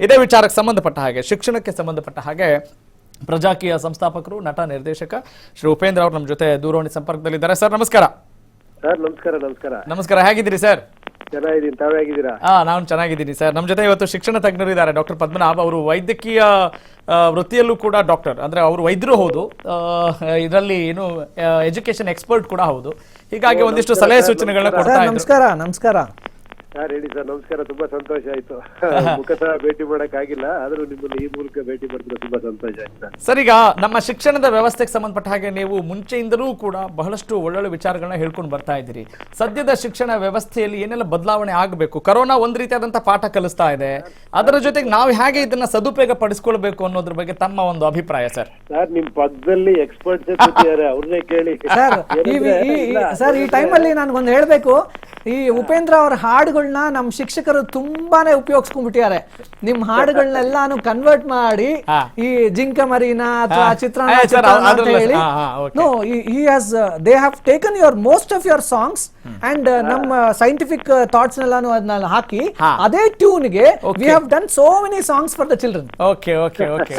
ಇದೇ ವಿಚಾರಕ್ಕೆ ಸಂಬಂಧಪಟ್ಟ ಹಾಗೆ, ಶಿಕ್ಷಣಕ್ಕೆ ಸಂಬಂಧಪಟ್ಟ ಹಾಗೆ ಪ್ರಜಾಕೀಯ ಸಂಸ್ಥಾಪಕರು, ನಟ, ನಿರ್ದೇಶಕ ಶ್ರೀ ಉಪೇಂದ್ರ ಅವರು ನಮ್ಮ ಜೊತೆ ದೂರವಾಣಿ ಸಂಪರ್ಕದಲ್ಲಿದ್ದಾರೆ. ಸರ್ ನಮಸ್ಕಾರ. ಸರ್ ನಮಸ್ಕಾರ. ನಮಸ್ಕಾರ. ನಮಸ್ಕಾರ, ಹೇಗಿದ್ದೀರಿ ಸರ್? ಚೆನ್ನಾಗಿದ್ದೀನಿ, ತಾವೇ ಹೇಗಿದ್ದೀರಾ? ನಾನು ಚೆನ್ನಾಗಿದ್ದೀನಿ ಸರ್. ನಮ್ಮ ಜೊತೆ ಇವತ್ತು ಶಿಕ್ಷಣ ತಜ್ಞರು ಇದ್ದಾರೆ. ಡಾಕ್ಟರ್ ಪದ್ಮನಾಭ್ ಅವರು ವೈದ್ಯಕೀಯ ವೃತ್ತಿಯಲ್ಲೂ ಕೂಡ ಡಾಕ್ಟರ್, ಅಂದ್ರೆ ಅವರು ವೈದ್ಯರು ಹೌದು, ಇದರಲ್ಲಿ ಏನು ಎಜುಕೇಶನ್ ಎಕ್ಸ್ಪರ್ಟ್ ಕೂಡ ಹೌದು. ಹೀಗಾಗಿ ಒಂದಿಷ್ಟು ಸಲಹೆ ಸೂಚನೆಗಳನ್ನ ಕೊಡ್ತಾ ಇದ್ದಾರೆ. ನಮಸ್ಕಾರ. ನಮಸ್ಕಾರ ಸರ್, ಹೇಳಿ ಸರ್. ನಮಸ್ಕಾರ. ತುಂಬಾ ಸಂತೋಷ ಆಯ್ತು. ಮುಖತಃ ಭೇಟಿ ಮಾಡಕ್ ಆಗಿಲ್ಲ, ಆದ್ರೂ ನಿಮ್ಮನ್ನ ಈ ಮೂಲಕ ಭೇಟಿ ಮಾಡಿದ್ರೆ ತುಂಬಾ ಸಂತೋಷ ಆಯ್ತು ಸರ್. ಈಗ ನಮ್ಮ ಶಿಕ್ಷಣದ ವ್ಯವಸ್ಥೆಗೆ ಸಂಬಂಧಪಟ್ಟ ಹಾಗೆ ನೀವು ಮುಂಚೆಯಿಂದಲೂ ಕೂಡ ಬಹಳಷ್ಟು ಒಳ್ಳೊಳ್ಳೆ ವಿಚಾರಗಳನ್ನ ಹೇಳ್ಕೊಂಡು ಬರ್ತಾ ಇದ್ದೀರಿ. ಸದ್ಯದ ಶಿಕ್ಷಣ ವ್ಯವಸ್ಥೆಯಲ್ಲಿ ಏನೆಲ್ಲ ಬದಲಾವಣೆ ಆಗಬೇಕು? ಕರೋನಾ ಒಂದ್ ರೀತಿಯಾದಂತಹ ಪಾಠ ಕಲಿಸ್ತಾ ಇದೆ, ಅದರ ಜೊತೆಗೆ ನಾವು ಹೇಗೆ ಇದನ್ನ ಸದುಪಯೋಗ ಪಡಿಸ್ಕೊಳ್ಬೇಕು ಅನ್ನೋದ್ರ ಬಗ್ಗೆ ತಮ್ಮ ಒಂದು ಅಭಿಪ್ರಾಯ ಸರ್. ಸರ್, ನಿಮ್ ಪಕ್ಕದಲ್ಲಿ ಎಕ್ಸ್ಪರ್ಟ್ಸ್ ಕೂತಿದ್ದಾರೆ, ಅವ್ರನ್ನೇ ಕೇಳಿ ಸರ್. ಈ ಟೈಮಲ್ಲಿ ನನ್ಗೊಂದು ಹೇಳ್ಬೇಕು, ಈ ಉಪೇಂದ್ರ ಅವರ ಹಾಡುಗಳನ್ನ ನಮ್ಮ ಶಿಕ್ಷಕರು ತುಂಬಾನೇ ಉಪಯೋಗಿಸ್ಕೊಂಡ್ಬಿಟ್ಟಿದ್ದಾರೆ. ನಿಮ್ ಹಾಡುಗಳನ್ನೆಲ್ಲಾನು ಕನ್ವರ್ಟ್ ಮಾಡಿ ಈ ಜಿಂಕ ಮರಿನ ಅಥವಾ ಚಿತ್ರಾನ್ನ ಅಂತ ಹೇಳಿ, no, they have taken your most of your songs and ನಮ್ಮ ಸೈಂಟಿಫಿಕ್ ಥಾಟ್ಸ್ ನೆಲ್ಲಾನು ಅದನ್ನ ಹಾಕಿ ಅದೇ ಟ್ಯೂನ್ಗೆ we have done so many songs for the children.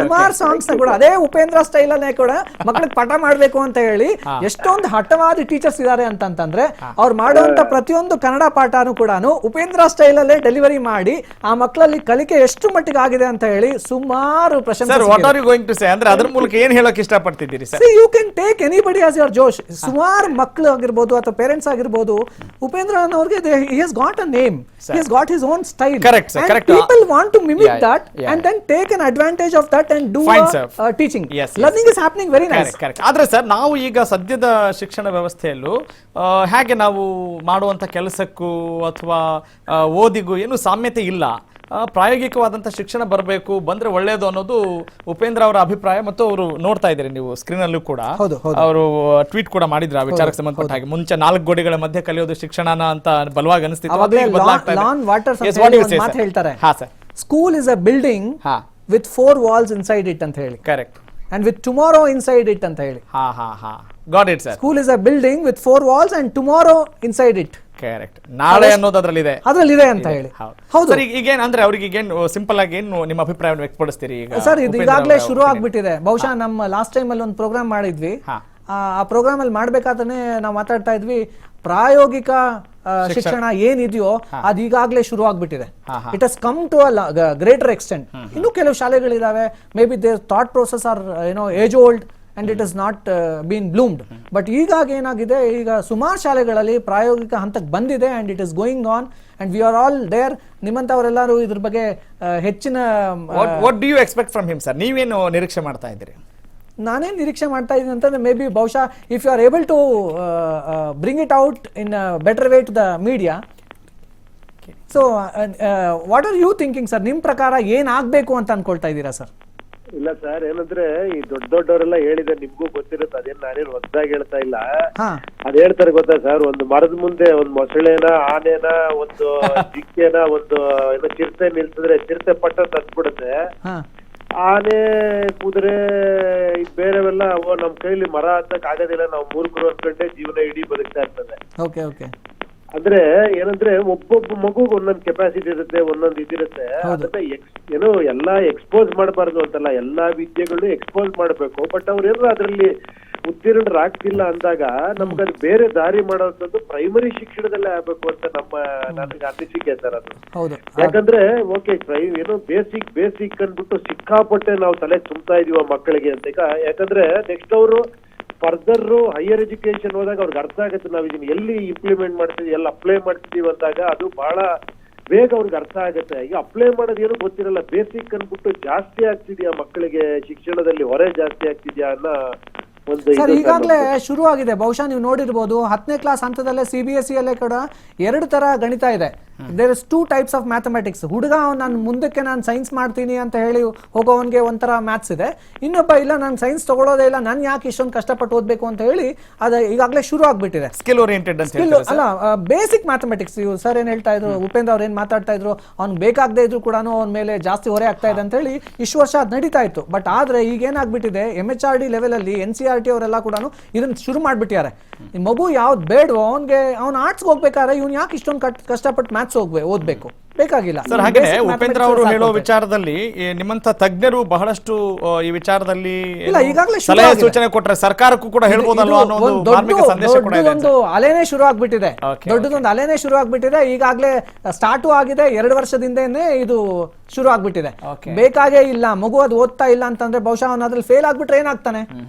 ಸುಮಾರು ಸಾಂಗ್ಸ್ ಕೂಡ ಅದೇ ಉಪೇಂದ್ರ ಸ್ಟೈಲ್ ಅಲ್ಲೇ ಕೂಡ ಮಕ್ಕಳಿಗೆ ಪಾಠ ಮಾಡ್ಬೇಕು ಅಂತ ಹೇಳಿ ಎಷ್ಟೊಂದು ಹಠವಾದಿ ಟೀಚರ್ಸ್ ಇದ್ದಾರೆ ಅಂತಂದ್ರೆ ಅವ್ರು ಮಾಡುವಂತ ಪ್ರತಿಯೊಂದು ಕನ್ನಡ ಪಾಠನೂ ಕೂಡ ಉಪೇಂದ್ರ ಸ್ಟೈಲ್ ಅಲ್ಲೇ ಡೆಲಿವರಿ ಮಾಡಿ ಆ ಮಕ್ಕಳಲ್ಲಿ ಕಲಿಕೆ ಎಷ್ಟು ಮಟ್ಟಿಗೆ ಆಗಿದೆ ಅಂತ ಹೇಳಿ ಸುಮಾರು ಪ್ರಶಂಸೆ. ಅಂದ್ರೆ ಅದ್ರ ಮೂಲಕ ಏನ್ ಹೇಳಕ್ ಇಷ್ಟಪಡ್ತಿದ್ದೀರಿ sir? You can take anybody as your josh. ಸುಮಾರು ಮಕ್ಕಳು ಆಗಿರ್ಬೋದು ಅಥವಾ ಪೇರೆಂಟ್ಸ್ ಆಗಿರ್ಬೋದು, ಉಪೇಂದ್ರ ಅವ್ರಿಗೆ he has got a name, he has got his own style. Correct, sir. Correct. People want to mimic that and then take an advantage of that and do teaching. Learning is happening very nice. Correct. ಆದ್ರೆ sir, ನಾವು ಈಗ ಸದ್ಯದ ಶಿಕ್ಷಣ ವ್ಯವಸ್ಥೆಯಲ್ಲೂ ಹೇಗೆ ನಾವು ಮಾಡುವಂತ ಕೆಲಸಕ್ಕೂ ಅಥವಾ ಓದಿಗೂ ಏನು ಸಾಮ್ಯತೆ ಇಲ್ಲ. ಪ್ರಾಯೋಗಿಕವಾದಂತಹ ಶಿಕ್ಷಣ ಬರಬೇಕು, ಬಂದ್ರೆ ಒಳ್ಳೇದು ಅನ್ನೋದು ಉಪೇಂದ್ರ ಅವರ ಅಭಿಪ್ರಾಯ. ಮತ್ತು ಅವರು ನೋಡ್ತಾ ಇದ್ದೀರಿ ನೀವು ಸ್ಕ್ರೀನ್ ಅಲ್ಲೂ ಕೂಡ ಅವರು ಟ್ವೀಟ್ ಕೂಡ ಮಾಡಿದ್ರು ಆ ವಿಚಾರಕ್ಕೆ ಸಂಬಂಧಪಟ್ಟ ಹಾಗೆ. ಮುಂಚೆ 4 ಗೋಡೆಗಳ ಮಧ್ಯೆ ಕಲಿಯೋದು ಶಿಕ್ಷಣನ ಅಂತ ಬಲವಾಗಿ ಅನಿಸ್ತಿತ್ತು. ಹೇಳ್ತಾರೆ, school is a building with 4 walls inside it ಅಂತ ಹೇಳಿ. Correct. And with tomorrow inside it ಅಂತ ಹೇಳಿ. Got it, sir. School is a building with 4 walls and tomorrow inside it. Correct. ನಾಳೆ ಅನ್ನೋದು ಅದರಲ್ಲಿದೆ ಅಂತ ಹೇಳಿ. ಹೌದು ಸರ್. ಈಗೇನ್ ಅಂದ್ರೆ ಅವ್ರಿಗೆ ಈಗೇನು ಸಿಂಪಲ್ ಆಗಿ ಏನು ನಿಮ್ಮ ಅಭಿಪ್ರಾಯವನ್ನು ವ್ಯಕ್ತಪಡಿಸ್ತೀರಿ ಈಗ? ಸರ್, ಇದು ಈಗಾಗಲೇ ಶುರು ಆಗ್ಬಿಟ್ಟಿದೆ. ಬಹುಶಃ ನಮ್ಮ ಲಾಸ್ಟ್ ಟೈಮ್ ಅಲ್ಲಿ ಒಂದು ಪ್ರೋಗ್ರಾಮ್ ಮಾಡಿದ್ವಿ. ಆ ಪ್ರೋಗ್ರಾಮ್ ಅಲ್ಲಿ ಮಾಡ್ಬೇಕಾದ್ರೆ ನಾವು ಮಾತಾಡ್ತಾ ಇದ್ವಿ, ಪ್ರಾಯೋಗಿಕ ಶಿಕ್ಷಣ ಏನಿದೆಯೋ ಅದು ಈಗಾಗಲೇ ಶುರು ಆಗ್ಬಿಟ್ಟಿದೆ. It has come to a greater extent. ಇನ್ನು ಕೆಲವು ಶಾಲೆಗಳಿದಾವೆ, maybe their thought process are age old and it is not been bloomed. But ಈಗಾಗ ಏನಾಗಿದೆ, ಈಗ ಸುಮಾರು ಶಾಲೆಗಳಲ್ಲಿ ಪ್ರಾಯೋಗಿಕ ಹಂತಕ್ಕೆ ಬಂದಿದೆ and it is going on and we are all there. ನಿಮ್ಮಂತವರೆಲ್ಲರೂ ಇದ್ರ ಬಗ್ಗೆ ಹೆಚ್ಚಿನ what do you expect from him sir? ನೀವೇನು ನಿರೀಕ್ಷೆ ಮಾಡ್ತಾ ಇದ್ದೀರಿ? ನಾನೇನು ನಿರೀಕ್ಷೆ ಮಾಡ್ತಾ ಇದ್ದೀನಿ ಅಂತಂದ್ರೆ, ಮೇ ಬಿ ಬಹುಶಃ if you are able to bring it out in better way to the media. So what are you thinking sir? ನಿಮ್ ಪ್ರಕಾರ ಏನಾಗಬೇಕು ಅಂತ ಅನ್ಕೊಳ್ತಾ ಇದ್ದೀರಾ ಸರ್? ಇಲ್ಲ ಸರ್, ಏನಂದ್ರೆ ಈ ದೊಡ್ಡವರೆಲ್ಲ ಹೇಳಿದೆ, ನಿಮ್ಗೂ ಗೊತ್ತಿರುತ್ತೆ, ಅದೇನ್ ನಾನೇನು ಹೊಸದಾಗಿ ಹೇಳ್ತಾ ಇಲ್ಲ. ಅದ್ ಹೇಳ್ತಾರೆ ಗೊತ್ತಾ ಸರ್, ಒಂದು ಮರದ ಮುಂದೆ ಒಂದು ಮೊಸಳೆನ, ಆನೆನ, ಒಂದು ಜಿಂಕೆನ, ಒಂದು ಏನೋ ಚಿರತೆ ನಿಲ್ಸಿದ್ರೆ ಚಿರತೆ ಪಟ್ಟ ತತ್ಬಿಡುತ್ತೆ. ಆನೆ, ಕುದುರೆ, ಈಗ ಬೇರೆವೆಲ್ಲ ನಮ್ ಕೈಲಿ ಮರ ಹತ್ತಕ್ ಆಗೋದಿಲ್ಲ, ನಾವು ಮೂರ್ಖರು ಅನ್ಕೊಂಡೆ ಜೀವನ ಇಡೀ ಬದುಕ್ತಾ ಇರ್ತದೆ. ಅಂದ್ರೆ ಏನಂದ್ರೆ ಒಬ್ಬೊಬ್ಬ ಮಗುಗ್ ಒಂದೊಂದ್ ಕೆಪಾಸಿಟಿ ಇರುತ್ತೆ, ಒಂದೊಂದ್ ಇದಿರುತ್ತೆ. ಅದನ್ನ ಏನೋ ಎಲ್ಲಾ ಎಕ್ಸ್ಪೋಸ್ ಮಾಡಬಾರ್ದು ಅಂತಲ್ಲ, ಎಲ್ಲಾ ವಿದ್ಯೆಗಳು ಎಕ್ಸ್ಪೋಸ್ ಮಾಡ್ಬೇಕು. ಬಟ್ ಅವ್ರೇನೋ ಅದ್ರಲ್ಲಿ ಉತ್ತೀರ್ಣರಾಗ್ತಿಲ್ಲ ಅಂದಾಗ ನಮ್ಗದು ಬೇರೆ ದಾರಿ ಮಾಡೋದು ಪ್ರೈಮರಿ ಶಿಕ್ಷಣದಲ್ಲೇ ಆಗ್ಬೇಕು ಅಂತ ನನಗೆ ಅನಿಸಿಕೆ ಸರ್ ಅದು. ಯಾಕಂದ್ರೆ ಓಕೆ, ಏನೋ ಬೇಸಿಕ್ ಅಂದ್ಬಿಟ್ಟು ಸಿಕ್ಕಾಪಟ್ಟೆ ನಾವು ತಲೆ ತುಂಬ್ತಾ ಇದೀವ ಮಕ್ಕಳಿಗೆ ಅಂತ. ಈಗ ಯಾಕಂದ್ರೆ ನೆಕ್ಸ್ಟ್ ಅವರು ಫರ್ದರ್ ಹೈಯರ್ ಎಜುಕೇಶನ್ ಹೋದಾಗ ಅವ್ರಿಗೆ ಅರ್ಥ ಆಗುತ್ತೆ, ನಾವು ಇದನ್ನ ಎಲ್ಲಿ ಇಂಪ್ಲಿಮೆಂಟ್ ಮಾಡ್ತೀವಿ, ಎಲ್ಲಿ ಅಪ್ಲೈ ಮಾಡ್ತಿದೀವಿ ಅಂದಾಗ ಅದು ಬಹಳ ಬೇಗ ಅವ್ರಿಗೆ ಅರ್ಥ ಆಗುತ್ತೆ. ಈಗ ಅಪ್ಲೈ ಮಾಡೋದು ಏನೋ ಗೊತ್ತಿರಲ್ಲ, ಬೇಸಿಕ್ ಅನ್ಬಿಟ್ಟು ಜಾಸ್ತಿ ಆಗ್ತಿದ್ಯಾ ಮಕ್ಕಳಿಗೆ ಶಿಕ್ಷಣದಲ್ಲಿ ಹೊರೆ ಜಾಸ್ತಿ ಆಗ್ತಿದ್ಯಾ ಅನ್ನೋ ಸರ್ ಈಗಾಗಲೇ ಶುರು ಆಗಿದೆ. ಬಹುಶಃ ನೀವು ನೋಡಿರ್ಬೋದು, 10ನೇ ಕ್ಲಾಸ್ ಹಂತದಲ್ಲೇ CBSE ಅಲ್ಲೇ ಕೂಡ 2 ತರ ಗಣಿತ ಇದೆ. There is 2 types of mathematics. ಹುಡುಗ ನಾನು ಮುಂದಕ್ಕೆ ನಾನು ಸೈನ್ಸ್ ಮಾಡ್ತೀನಿ ಅಂತ ಹೇಳಿ ಹೋಗೋವನ್ಗೆ ಒಂಥರ ಮ್ಯಾಥ್ಸ್ ಇದೆ. ಇನ್ನೊಬ್ಬ ಇಲ್ಲ, ನಾನು ಸೈನ್ಸ್ ತಗೊಳ್ಳೋದೇ ಇಲ್ಲ, ನಾನು ಯಾಕೆ ಇಷ್ಟೊಂದು ಕಷ್ಟಪಟ್ಟು ಓದಬೇಕು ಅಂತ ಹೇಳಿ ಅದು ಈಗಾಗಲೇ ಶುರು ಆಗ್ಬಿಟ್ಟಿದೆ. ಸ್ಕಿಲ್ ಓರಿಯೆಂಟೆಡ್ ಅಲ್ಲ, ಬೇಸಿಕ್ ಮ್ಯಾಥಮೆಟಿಕ್ಸ್. ಇವ್ರು ಸರ್ ಏನ್ ಹೇಳ್ತಾ ಇದ್ರು, ಉಪೇಂದ್ರ ಅವ್ರು ಏನ್ ಮಾತಾಡ್ತಾ ಇದ್ರು, ಅವ್ನು ಬೇಕಾಗದೇ ಇದ್ರು ಕೂಡ ಅವ್ನ ಮೇಲೆ ಜಾಸ್ತಿ ಹೊರೆ ಆಗ್ತಾ ಇದೆ ಅಂತ ಹೇಳಿ ಇಷ್ಟು ವರ್ಷ ಅದು ನಡೀತಾ ಇತ್ತು. ಬಟ್ ಆದ್ರೆ ಈಗ ಏನಾಗ್ಬಿಟ್ಟಿದೆ, MHRD ಲೆವೆಲ್ ಅಲ್ಲಿ NCERT ಅವರೆಲ್ಲ ಕೂಡ ಇದನ್ನ ಶುರು ಮಾಡ್ಬಿಟ್ಟಿದ್ದಾರೆ. ಮಗು ಯಾವ್ದು ಬೇಡವೋ ಅವ್ನು ಆರ್ಟ್ಸ್ ಹೋಗ್ಬೇಕಾದ್ರೆ ಇವ್ನು ಯಾಕೆ ಇಷ್ಟೊಂದು ಕಷ್ಟಪಟ್ಟು ಮ್ಯಾಥ್ಸ್ ಓದ್ಬೇಕು? ಬೇಕಾಗಿಲ್ಲ. ಸರ್ ಹಾಗೆ Basic ಉಪೇಂದ್ರ mathematics ಅವರು ಹೇಳೋ ಸಾಕು. ವಿಚಾರದಲ್ಲಿ ನಿಮ್ಮಂತ ತಜ್ಞರು ಬಹಳಷ್ಟು ಈ ವಿಚಾರದಲ್ಲಿ ಇಲ್ಲ, ಈಗಾಗ್ಲೇ ಶುರು ಸಲಹೆ ಆಗಿದೆ. ಸೂಚನೆ ಕೊಟ್ರೆ ಸರ್ಕಾರಕ್ಕೂ ಕೂಡ ಹೇಳ್ಬೋದಲ್ವಾ ಅನ್ನೋ ಒಂದು ಮಾರ್ಮಿಕ ಸಂದೇಶ ಕೂಡ ಇದೆ. ದೊಡ್ಡದೊಂದು ಅಲೆನೇ ಶುರು ಆಗ್ಬಿಟ್ಟಿದೆ. Okay, ದೊಡ್ಡದೊಂದು ಅಲೆನೇ ಶುರು ಆಗ್ಬಿಟ್ಟಿದೆ. ಈಗಾಗ್ಲೇ ಸ್ಟಾರ್ಟು ಆಗಿದೆ. 2 ವರ್ಷದಿಂದನೇ ಇದು ಶುರು ಆಗ್ಬಿಟ್ಟಿದೆ. ಬೇಕಾಗೇ ಇಲ್ಲ, ಮಗು ಅದು ಓದ್ತಾ ಇಲ್ಲ ಅಂತಂದ್ರೆ ಬಹುಶಃ ಅವನ ಅದ್ರಲ್ಲಿ ಫೇಲ್ ಆಗ್ಬಿಟ್ರೆ ಏನಾಗ್ತಾನೆ.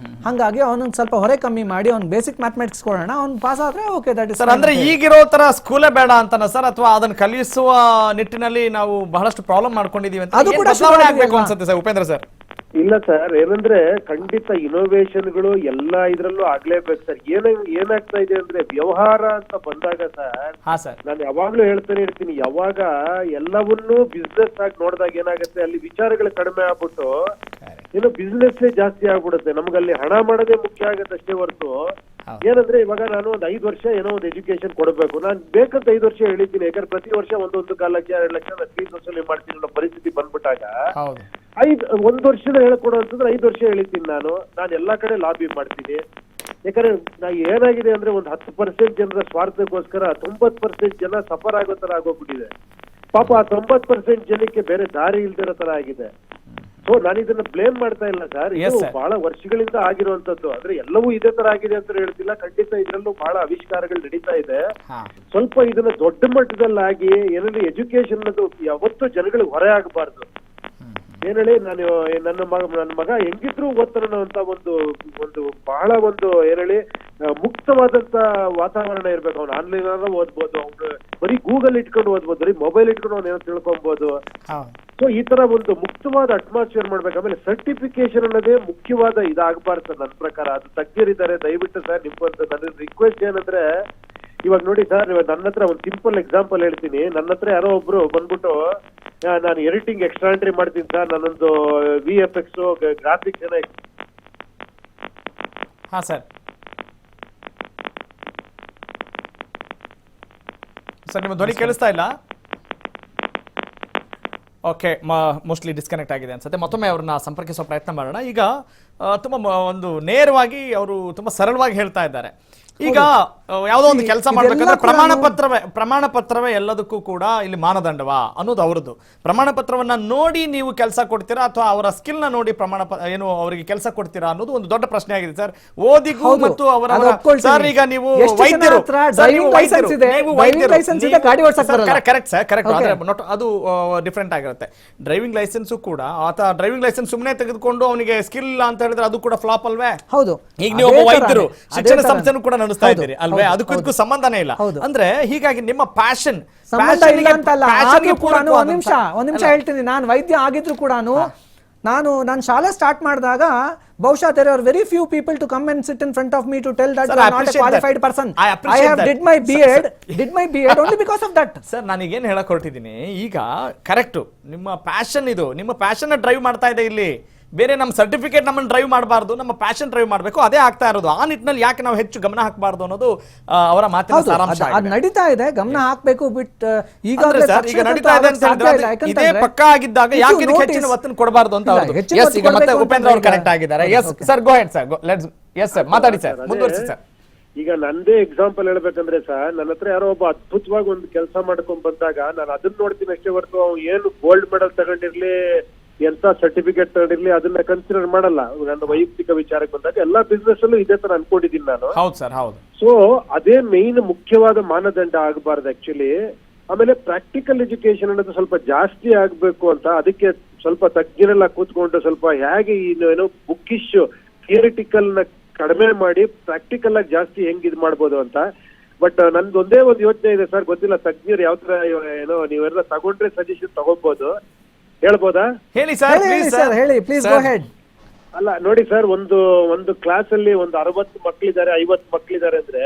ಹಂಗಾಗಿ ಅವನೊಂದು ಸ್ವಲ್ಪ ಹೊರೆ ಕಮ್ಮಿ ಮಾಡಿ ಅವ್ನು ಬೇಸಿಕ್ ಮ್ಯಾಥಮೆಟಿಕ್ಸ್ ಕೊಡೋಣ, ಅವ್ನು ಪಾಸ್ ಆದ್ರೆ ಓಕೆ, ದಟ್ ಇಸ್ ಸರ್. ಅಂದ್ರೆ ಈಗಿರೋ ತರ ಸ್ಕೂಲೇ ಬೇಡ ಅಂತಾನ ಸರ್, ಅಥವಾ ಅದನ್ನ ಕಲಿಸುವ ನಿಟ್ಟಿನಲ್ಲಿ ನಾವು ಬಹಳಷ್ಟು ಪ್ರಾಬ್ಲಮ್ ಮಾಡ್ಕೊಂಡಿದೀವಿ ಅಂತ ಅದು ಕೂಡ ಬದಲಾವಣೆ ಆಗ್ಬೇಕು ಅನ್ಸುತ್ತೆ ಸರ್ ಉಪೇಂದ್ರ ಸರ್? ಇಲ್ಲ ಸರ್, ಏನಂದ್ರೆ ಖಂಡಿತ ಇನೋವೇಷನ್ಗಳು ಎಲ್ಲ ಇದ್ರಲ್ಲೂ ಆಗ್ಲೇಬೇಕು ಸರ್. ಏನಾಗ್ತಾ ಇದೆ ಅಂದ್ರೆ ವ್ಯವಹಾರ ಅಂತ ಬಂದಾಗ ಸರ್, ನಾನು ಯಾವಾಗ್ಲೂ ಹೇಳ್ತಾನೆ ಇರ್ತೀನಿ, ಯಾವಾಗ ಎಲ್ಲವನ್ನೂ ಬಿಸ್ನೆಸ್ ಆಗಿ ನೋಡಿದಾಗ ಏನಾಗುತ್ತೆ, ಅಲ್ಲಿ ವಿಚಾರಗಳು ಕಡಿಮೆ ಆಗ್ಬಿಟ್ಟು ಏನೋ ಬಿಸ್ನೆಸ್ ಜಾಸ್ತಿ ಆಗ್ಬಿಡುತ್ತೆ. ನಮ್ಗಲ್ಲಿ ಹಣ ಮಾಡೋದೇ ಮುಖ್ಯ ಆಗುತ್ತೆ ಅಷ್ಟೇ ಹೊರತು ಏನಂದ್ರೆ ಇವಾಗ ನಾನು ಒಂದು 5 ವರ್ಷ ಏನೋ ಒಂದು ಎಜುಕೇಶನ್ ಕೊಡಬೇಕು, ನಾನು ಬೇಕಂತ 5 ವರ್ಷ ಹೇಳಿದ್ದೀನಿ. ಯಾಕಂದ್ರೆ ಪ್ರತಿ ವರ್ಷ 1 ಲಕ್ಷ 2 ಲಕ್ಷ ನಾನು ಫೀಸ್ ವಸೂಲಿ ಮಾಡ್ತೀನಿ ಅನ್ನೋ ಪರಿಸ್ಥಿತಿ ಬಂದ್ಬಿಟ್ಟಾಗ 1 ವರ್ಷದ ಹೇಳ್ಕೊಡೋ ಅಂತಂದ್ರೆ 5 ವರ್ಷ ಹೇಳಿದ್ದೀನಿ. ನಾನು ಎಲ್ಲಾ ಕಡೆ ಲಾಬಿ ಮಾಡ್ತೀನಿ. ಯಾಕಂದ್ರೆ ನಾ ಏನಾಗಿದೆ ಅಂದ್ರೆ ಒಂದು 10% ಜನರ ಸ್ವಾರ್ಥಕ್ಕೋಸ್ಕರ 90% ಜನ ಸಫರ್ ಆಗೋ ತರ ಆಗೋಗ್ಬಿಟ್ಟಿದೆ. ಪಾಪ ಆ 90% ಜನಕ್ಕೆ ಬೇರೆ ದಾರಿ ಇಲ್ದಿರೋ ತರ ಆಗಿದೆ. ಸೊ ನಾನು ಇದನ್ನ ಬ್ಲೇಮ್ ಮಾಡ್ತಾ ಇಲ್ಲ ಸರ್, ಇದು ಬಹಳ ವರ್ಷಗಳಿಂದ ಆಗಿರುವಂತದ್ದು. ಆದ್ರೆ ಎಲ್ಲವೂ ಇದೇ ತರ ಆಗಿದೆ ಅಂತ ಹೇಳ್ತಿಲ್ಲ, ಖಂಡಿತ ಇದ್ರಲ್ಲೂ ಬಹಳ ಆವಿಷ್ಕಾರಗಳು ನಡೀತಾ ಇದೆ. ಸ್ವಲ್ಪ ಇದನ್ನ ದೊಡ್ಡ ಮಟ್ಟದಲ್ಲಿ ಆಗಿ ಏನಲ್ಲಿ ಎಜುಕೇಶನ್ ಅನ್ನೋದು ಯಾವತ್ತೂ ಜನಗಳಿಗೆ ಹೊರೆ ಆಗಬಾರ್ದು. ಏನೇಳಿ ನನ್ನ ಮಗ ಹೆಂಗಿದ್ರು ಓದ್ತಾನ ಅಂತ ಒಂದು ಬಹಳ ಏನೇಳಿ ಮುಕ್ತವಾದಂತ ವಾತಾವರಣ ಇರ್ಬೇಕು. ಅವ್ನು ಆನ್ಲೈನ್ ಓದ್ಬೋದು, ಅವ್ನು ಬರೀ ಗೂಗಲ್ ಇಟ್ಕೊಂಡು ಓದ್ಬೋದು, ಬರೀ ಮೊಬೈಲ್ ಇಟ್ಕೊಂಡು ಅವ್ನು ಏನೋ ತಿಳ್ಕೊಬಹುದು. ಸೊ ಈ ತರ ಒಂದು ಮುಕ್ತವಾದ ಅಟ್ಮಾಸ್ಫಿಯರ್ ಮಾಡ್ಬೇಕು. ಆಮೇಲೆ ಸರ್ಟಿಫಿಕೇಶನ್ ಅನ್ನೋದೇ ಮುಖ್ಯವಾದ ಇದಾಗಬಾರ್ದು ಸರ್ ನನ್ನ ಪ್ರಕಾರ. ಅದು ತಜ್ಞರಿದ್ದಾರೆ, ದಯವಿಟ್ಟು ಸರ್ ನಿಮ್ಗೊಂದು ನನ್ನ ರಿಕ್ವೆಸ್ಟ್ ಏನಂದ್ರೆ, ಇವಾಗ ನೋಡಿ ಸರ್, ನನ್ನ ಹತ್ರ ಒಂದು ಸಿಂಪಲ್ ಎಕ್ಸಾಂಪಲ್ ಹೇಳ್ತೀನಿ. ನನ್ನ ಹತ್ರ ಯಾರೋ ಒಬ್ರು ಬಂದ್ಬಿಟ್ಟು ನಾನು ಎಡಿಟಿಂಗ್ ಎಕ್ಸ್ಟ್ರಾಂಟ್ರಿ ಮಾಡ್ತೀನಿ ಸರ್, ನಾನೊಂದು VFX ಗ್ರಾಫಿಕ್ಸ್ ಏನೋ. ಹಾ ಸರ್ ನಿಮ್ಮ ಧ್ವನಿ ಕೇಳಿಸ್ತಾ ಇಲ್ಲ. ಓಕೆ, ಮೋಸ್ಟ್ಲಿ ಡಿಸ್ಕನೆಕ್ಟ್ ಆಗಿದೆ ಅನ್ಸುತ್ತೆ. ಮತ್ತೊಮ್ಮೆ ಅವ್ರನ್ನ ಸಂಪರ್ಕಿಸುವ ಪ್ರಯತ್ನ ಮಾಡೋಣ. ಈಗ ತುಂಬ ಒಂದು ನೇರವಾಗಿ ಅವರು ತುಂಬ ಸರಳವಾಗಿ ಹೇಳ್ತಾ ಇದ್ದಾರೆ. ಈಗ ಯಾವುದೋ ಒಂದು ಕೆಲಸ ಮಾಡ್ಬೇಕಂದ್ರೆ ಪ್ರಮಾಣ ಪತ್ರವೇ ಎಲ್ಲದಕ್ಕೂ ಕೂಡ ಇಲ್ಲಿ ಮಾನದಂಡವಾ ಅನ್ನೋದು ಅವರದ್ದು. ಪ್ರಮಾಣ ಪತ್ರವನ್ನ ನೋಡಿ ನೀವು ಕೆಲಸ ಕೊಡ್ತೀರಾ ಅಥವಾ ಅವರ ಸ್ಕಿಲ್ ನ ನೋಡಿ ಏನು ಅವರಿಗೆ ಕೆಲಸ ಕೊಡ್ತೀರಾ ಅನ್ನೋದು ಒಂದು ದೊಡ್ಡ ಪ್ರಶ್ನೆ ಆಗಿದೆ ಸರ್. ಓದಿಗೂ ಮತ್ತು ಅವರ ಸರ್, ಈಗ ನೀವು ವೈದ್ಯರು, ಕರೆಕ್ಟ್ ಸರ್, ಕರೆಕ್ಟ್. ಅದು ಡಿಫ್ರೆಂಟ್ ಆಗಿರುತ್ತೆ. ಡ್ರೈವಿಂಗ್ ಲೈಸೆನ್ಸ್ ಕೂಡ ಅಥವಾ ಡ್ರೈವಿಂಗ್ ಲೈಸೆನ್ಸ್ ಸುಮ್ಮನೆ ತೆಗೆದುಕೊಂಡು ಅವನಿಗೆ ಸ್ಕಿಲ್ ಅಂತ ಹೇಳಿದ್ರೆ ಅದು ಕೂಡ ಫ್ಲಾಪ್ ಅಲ್ವೇ? ಹೌದು. ಈಗ ನೀವು ಒಬ್ಬ ವೈದ್ಯರು ಶಿಕ್ಷಣ ಸಂಸ್ಥೆನೂ ಕೂಡ ನಡೆಸ್ತಾ ಇದ್ದೀರಿ ಅಲ್ವೇ? ಅದಕ್ಕೂ ಇದಕ್ಕೂ ಸಂಬಂಧನೇ ಇಲ್ಲ. ಅಂದ್ರೆ ಹೀಗಾಗಿ ನಿಮ್ಮ ಪ್ಯಾಷನ್ ಸಂಬಂಧ ಇಲ್ಲ ಅಂತಲ್ಲ. ಒಂದ್ ನಿಮಿಷ ಹೇಳ್ತೀನಿ. ನಾನು ವೈದ್ಯ ಆಗಿದ್ರು ಕೂಡ ನಾನು ಶಾಲೆ ಸ್ಟಾರ್ಟ್ ಮಾಡಿದಾಗ ಬಹುಶಃ there are very few people to come and sit in front of me to tell that you are not a qualified person. I have did my B.Ed only because of that. Sir, ನಾನೀಗೇನು ಹೇಳಕ್ ಹೊರಟಿದ್ದೀನಿ, ಈಗ correct ನಿಮ್ಮ passion ಇದು, ನಿಮ್ಮ passion drive ಮಾಡ್ತಾ ಇದೆ ಇಲ್ಲಿ. ಬೇರೆ ನಮ್ಮ ಸರ್ಟಿಫಿಕೇಟ್ ನಮ್ಮನ್ನು ಡ್ರೈವ್ ಮಾಡಬಾರ್ದು, ನಮ್ಮ ಪ್ಯಾಷನ್ ಡ್ರೈವ್ ಮಾಡಬೇಕು, ಅದೇ ಆಗ್ತಾ ಇರೋದು. ಆ ನಿಟ್ಟಿನಲ್ಲಿ ಯಾಕೆ ನಾವು ಹೆಚ್ಚು ಗಮನ ಹಾಕಬಾರ್ದು ಅನ್ನೋದು ಅವರ ಮಾತಿನ ಸಾರಾಂಶ. ಅದು ನಡೀತಾ ಇದೆ, ಗಮನ ಹಾಕಬೇಕು. ಬಿಟ್ ಈಗ ನಡೀತಾ ಇದೆ ಅಂತ ಹೇಳಿದ್ರೆ ಇದೇ ಪಕ್ಕ ಆಗಿದ್ದಾಗ ಯಾಕೆ ಇದಕ್ಕೆ ಹೆಚ್ಚಿನ ಒತ್ತನ್ನು ಕೊಡಬಾರ್ದು ಅಂತ ಅವರು. ಎಸ್, ಈಗ ಮತ್ತೆ ಉಪೇಂದ್ರ ಅವರು ಕನೆಕ್ಟ್ ಆಗಿದ್ದಾರೆ. Yes sir, go head sir, let's. Yes sir, ಮಾತಾಡಿ ಸರ್, ಮುಂದುವರಿಸಿ ಸರ್. ಈಗ ನಂದೇ ಎಕ್ಸಾಂಪಲ್ ಹೇಳ್ಬೇಕಂದ್ರೆ ಸರ್, ನನ್ನ ಹತ್ರ ಯಾರೋ ಒಬ್ಬ ಅದ್ಭುತವಾಗಿ ಒಂದು ಕೆಲಸ ಮಾಡ್ಕೊಂಡ್ ಬಂದಾಗ ನಾನು ಅದನ್ನ ನೋಡ್ತೀನಿ ಅಷ್ಟೇ ಹೊರತು ಏನು ಗೋಲ್ಡ್ ಮೆಡಲ್ ತಗೊಂಡಿರ್ಲಿ, ಎಂತ ಸರ್ಟಿಫಿಕೇಟ್ ತಗೊಂಡಿರ್ಲಿ, ಅದನ್ನ ಕನ್ಸಿಡರ್ ಮಾಡಲ್ಲ. ನನ್ನ ವೈಯಕ್ತಿಕ ವಿಚಾರಕ್ಕೆ ಬಂದಾಗ ಎಲ್ಲಾ ಬಿಸ್ನೆಸ್ ಅಲ್ಲೂ ಇದೇ ತರ ಅನ್ಕೊಂಡಿದ್ದೀನಿ ನಾನು. ಹೌದು ಸರ್, ಹೌದು. ಸೊ ಅದೇ ಮೇನ್ ಮುಖ್ಯವಾದ ಮಾನದಂಡ ಆಗಬಾರ್ದು ಆಕ್ಚುಲಿ. ಆಮೇಲೆ ಪ್ರಾಕ್ಟಿಕಲ್ ಎಜುಕೇಶನ್ ಅನ್ನೋದು ಸ್ವಲ್ಪ ಜಾಸ್ತಿ ಆಗ್ಬೇಕು ಅಂತ, ಅದಕ್ಕೆ ಸ್ವಲ್ಪ ತಜ್ಞರೆಲ್ಲ ಕೂತ್ಕೊಂಡು ಸ್ವಲ್ಪ ಹೇಗೆ ಏನೋ ಬುಕ್ಕಿಶ್ ಥಿಯರಿಟಿಕಲ್ ನ ಕಡಿಮೆ ಮಾಡಿ ಪ್ರಾಕ್ಟಿಕಲ್ ಆಗಿ ಜಾಸ್ತಿ ಹೆಂಗ್ ಇದ್ ಮಾಡ್ಬೋದು ಅಂತ. ಬಟ್ ನಂದು ಒಂದೇ ಒಂದು ಯೋಚನೆ ಇದೆ ಸರ್, ಗೊತ್ತಿಲ್ಲ ತಜ್ಞರು ಯಾವ ತರ ಏನೋ ನೀವೆಲ್ಲ ತಗೊಂಡ್ರೆ ಸಜೆಷನ್ ತಗೋಬಹುದು, ಹೇಳ್ಬೋದಾ? ಹೇಳಿ ಸರ್, ಹೇಳಿ ಪ್ಲೀಸ್, ಗೋ ಹೆಡ್. ಅಲ್ಲ ನೋಡಿ ಸರ್, ಒಂದು ಕ್ಲಾಸ್ ಅಲ್ಲಿ ಒಂದು 60 ಮಕ್ಕಳಿದ್ದಾರೆ, 50 ಮಕ್ಕಳಿದ್ದಾರೆ ಅಂದ್ರೆ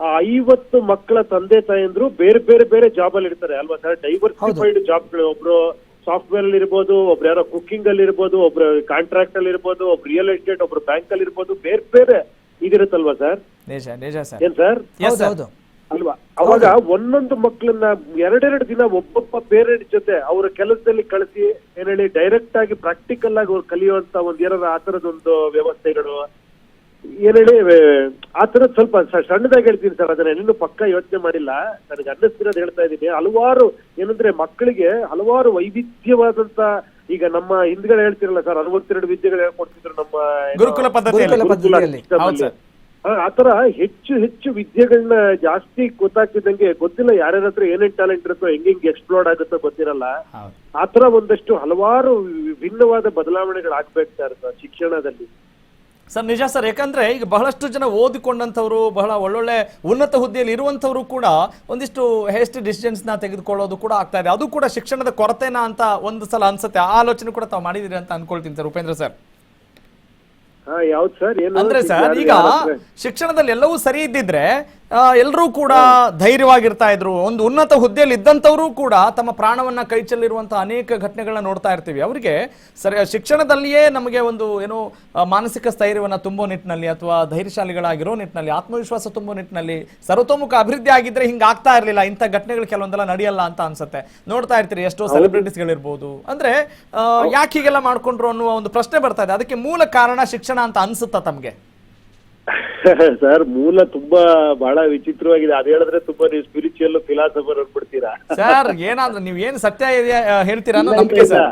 ಆ 50 ಮಕ್ಕಳ ತಂದೆ ತಾಯಂದ್ರು ಬೇರೆ ಬೇರೆ ಬೇರೆ ಜಾಬ್ ಅಲ್ಲಿ ಇರ್ತಾರೆ ಅಲ್ವಾ ಸರ್? ಡೈವರ್ಸಿಫೈಡ್ ಜಾಬ್ಗಳು. ಒಬ್ರು ಸಾಫ್ಟ್ವೇರ್ ಅಲ್ಲಿ ಇರ್ಬೋದು, ಒಬ್ರು ಯಾರೋ ಕುಕಿಂಗ್ ಅಲ್ಲಿ ಇರ್ಬೋದು, ಒಬ್ರು ಕಾಂಟ್ರಾಕ್ಟ್ ಅಲ್ಲಿ ಇರ್ಬೋದು, ಒಬ್ರು ರಿಯಲ್ ಎಸ್ಟೇಟ್, ಒಬ್ರು ಬ್ಯಾಂಕ್ ಅಲ್ಲಿ ಇರ್ಬೋದು, ಬೇರೆ ಬೇರೆ ಇದಿರುತ್ತಲ್ವಾ ಸರ್? ಏನ್ ಸರ್? ಅಲ್ವಾ? ಅವಾಗ ಒಂದೊಂದು ಮಕ್ಕಳನ್ನ 2 ದಿನ ಒಬ್ಬೊಬ್ಬ ಪೇರೆಂಟ್ ಜೊತೆ ಅವರ ಕೆಲಸದಲ್ಲಿ ಕಳಿಸಿ ಏನೇಳಿ ಡೈರೆಕ್ಟ್ ಆಗಿ ಪ್ರಾಕ್ಟಿಕಲ್ ಆಗಿ ಅವ್ರು ಕಲಿಯುವಂತ ಒಂದ್ ಏನಾರ ಆ ತರದೊಂದು ವ್ಯವಸ್ಥೆಗಳು ಏನ್ ಹೇಳಿ ಆ ತರದ್ ಸ್ವಲ್ಪ ಸಣ್ಣದಾಗಿ ಹೇಳ್ತೀನಿ ಸರ್, ಅದನ್ನ ಇನ್ನೂ ಪಕ್ಕ ಯೋಚನೆ ಮಾಡಿಲ್ಲ, ನನಗೆ ಅನ್ನಿಸ್ತಿರೋದು ಹೇಳ್ತಾ ಇದ್ದೀನಿ. ಹಲವಾರು ಏನಂದ್ರೆ ಮಕ್ಕಳಿಗೆ ಹಲವಾರು ವೈವಿಧ್ಯವಾದಂತ, ಈಗ ನಮ್ಮ ಹಿಂದ್ಗಡೆ ಹೇಳ್ತಿರಲ್ಲ ಸರ್ 62 ವಿದ್ಯೆಗಳು ಹೇಳ್ಕೊಡ್ತಿದ್ರು ನಮ್ಮ ಗುರುಕುಲ ಪದ್ಧತಿಯಲ್ಲಿ. ಆತರ ಹೆಚ್ಚು ಹೆಚ್ಚು ವಿದ್ಯೆಗಳನ್ನ ಜಾಸ್ತಿ ಗೊತ್ತಾಗ್ತಿದ್ದಂಗೆ, ಗೊತ್ತಿಲ್ಲ ಯಾರ್ಯಾರ ಹತ್ರ ಏನೇನ್ ಟ್ಯಾಲೆಂಟ್ ಇರುತ್ತೋ, ಹೆಂಗ್ ಎಕ್ಸ್ಪ್ಲೋರ್ಡ್ ಆಗುತ್ತೋ ಗೊತ್ತಿರಲ್ಲ. ಆತರ ಒಂದಷ್ಟು ಹಲವಾರು ವಿಭಿನ್ನವಾದ ಬದಲಾವಣೆಗಳಾಗ್ಬೇಕು ಸರ್ ಶಿಕ್ಷಣದಲ್ಲಿ. ಸರ್ ನಿಜ ಸರ್, ಯಾಕಂದ್ರೆ ಈಗ ಬಹಳಷ್ಟು ಜನ ಓದಿಕೊಂಡಂಥವ್ರು, ಬಹಳ ಒಳ್ಳೊಳ್ಳೆ ಉನ್ನತ ಹುದ್ದೆಯಲ್ಲಿ ಇರುವಂಥವ್ರು ಕೂಡ ಒಂದಿಷ್ಟು ಹೇಸ್ಟಿ ಡಿಸಿಷನ್ಸ್ನ ತೆಗೆದುಕೊಳ್ಳೋದು ಕೂಡ ಆಗ್ತಾ ಇದೆ. ಅದು ಕೂಡ ಶಿಕ್ಷಣದ ಕೊರತೆನಾ ಅಂತ ಒಂದು ಸಲ ಅನ್ಸುತ್ತೆ. ಆ ಆಲೋಚನೆ ಕೂಡ ತಾವು ಮಾಡಿದಿರಿ ಅಂತ ಅನ್ಕೊಳ್ತೀನಿ ಸರ್ ಉಪೇಂದ್ರ ಸರ್. ಯಾವ್ದು ಸರ್? ಅಂದ್ರೆ ಸರ್, ಈಗ ಶಿಕ್ಷಣದಲ್ಲಿ ಎಲ್ಲವೂ ಸರಿ ಇದ್ದಿದ್ರೆ ಎಲ್ಲರೂ ಕೂಡ ಧೈರ್ಯವಾಗಿರ್ತಾ ಇದ್ರು. ಒಂದು ಉನ್ನತ ಹುದ್ದೆಯಲ್ಲಿ ಇದ್ದಂಥವರು ಕೂಡ ತಮ್ಮ ಪ್ರಾಣವನ್ನ ಕೈ ಚೆಲ್ಲಿರುವಂತಹ ಅನೇಕ ಘಟನೆಗಳನ್ನ ನೋಡ್ತಾ ಇರ್ತೀವಿ. ಅವರಿಗೆ ಸರಿ ಶಿಕ್ಷಣದಲ್ಲಿಯೇ ನಮಗೆ ಒಂದು ಏನೋ ಮಾನಸಿಕ ಸ್ಥೈರ್ಯವನ್ನ ತುಂಬೋ ನಿಟ್ಟಿನಲ್ಲಿ, ಅಥವಾ ಧೈರ್ಯಶಾಲಿಗಳಾಗಿರೋ ನಿಟ್ಟಿನಲ್ಲಿ, ಆತ್ಮವಿಶ್ವಾಸ ತುಂಬೋ ನಿಟ್ಟಿನಲ್ಲಿ, ಸರ್ವತೋಮುಖ ಅಭಿವೃದ್ಧಿ ಆಗಿದ್ರೆ ಹಿಂಗೆ ಆಗ್ತಾ ಇರಲಿಲ್ಲ, ಇಂಥ ಘಟನೆಗಳು ಕೆಲವೊಂದೆಲ್ಲ ನಡೆಯಲ್ಲ ಅಂತ ಅನ್ಸುತ್ತೆ. ನೋಡ್ತಾ ಇರ್ತೀರಿ ಎಷ್ಟೋ ಸೆಲೆಬ್ರಿಟೀಸ್ಗಳಿರ್ಬೋದು. ಅಂದ್ರೆ ಯಾಕೆ ಹೀಗೆಲ್ಲ ಮಾಡ್ಕೊಂಡ್ರು ಅನ್ನುವ ಒಂದು ಪ್ರಶ್ನೆ ಬರ್ತಾ ಇದೆ. ಅದಕ್ಕೆ ಮೂಲ ಕಾರಣ ಶಿಕ್ಷಣ ಅಂತ ಅನ್ಸುತ್ತಾ ತಮ್ಗೆ? ಸರ್ ಮೂಲ ತುಂಬಾ ಬಹಳ ವಿಚಿತ್ರವಾಗಿದೆ. ಅದ್ ಹೇಳಿದ್ರೆ ತುಂಬಾ ನೀವು ಸ್ಪಿರಿಚುವಲ್ ಫಿಲಾಸಫರ್ ಅನ್ಬಿಡ್ತೀರಾ ಸರ್. ಏನಾದ್ರೂ ನೀವ್ ಏನ್ ಸತ್ಯ ಹೇಳ್ತೀರಾ ಅನ್ನೋ ನಂಬಿಕೆ ಸರ್.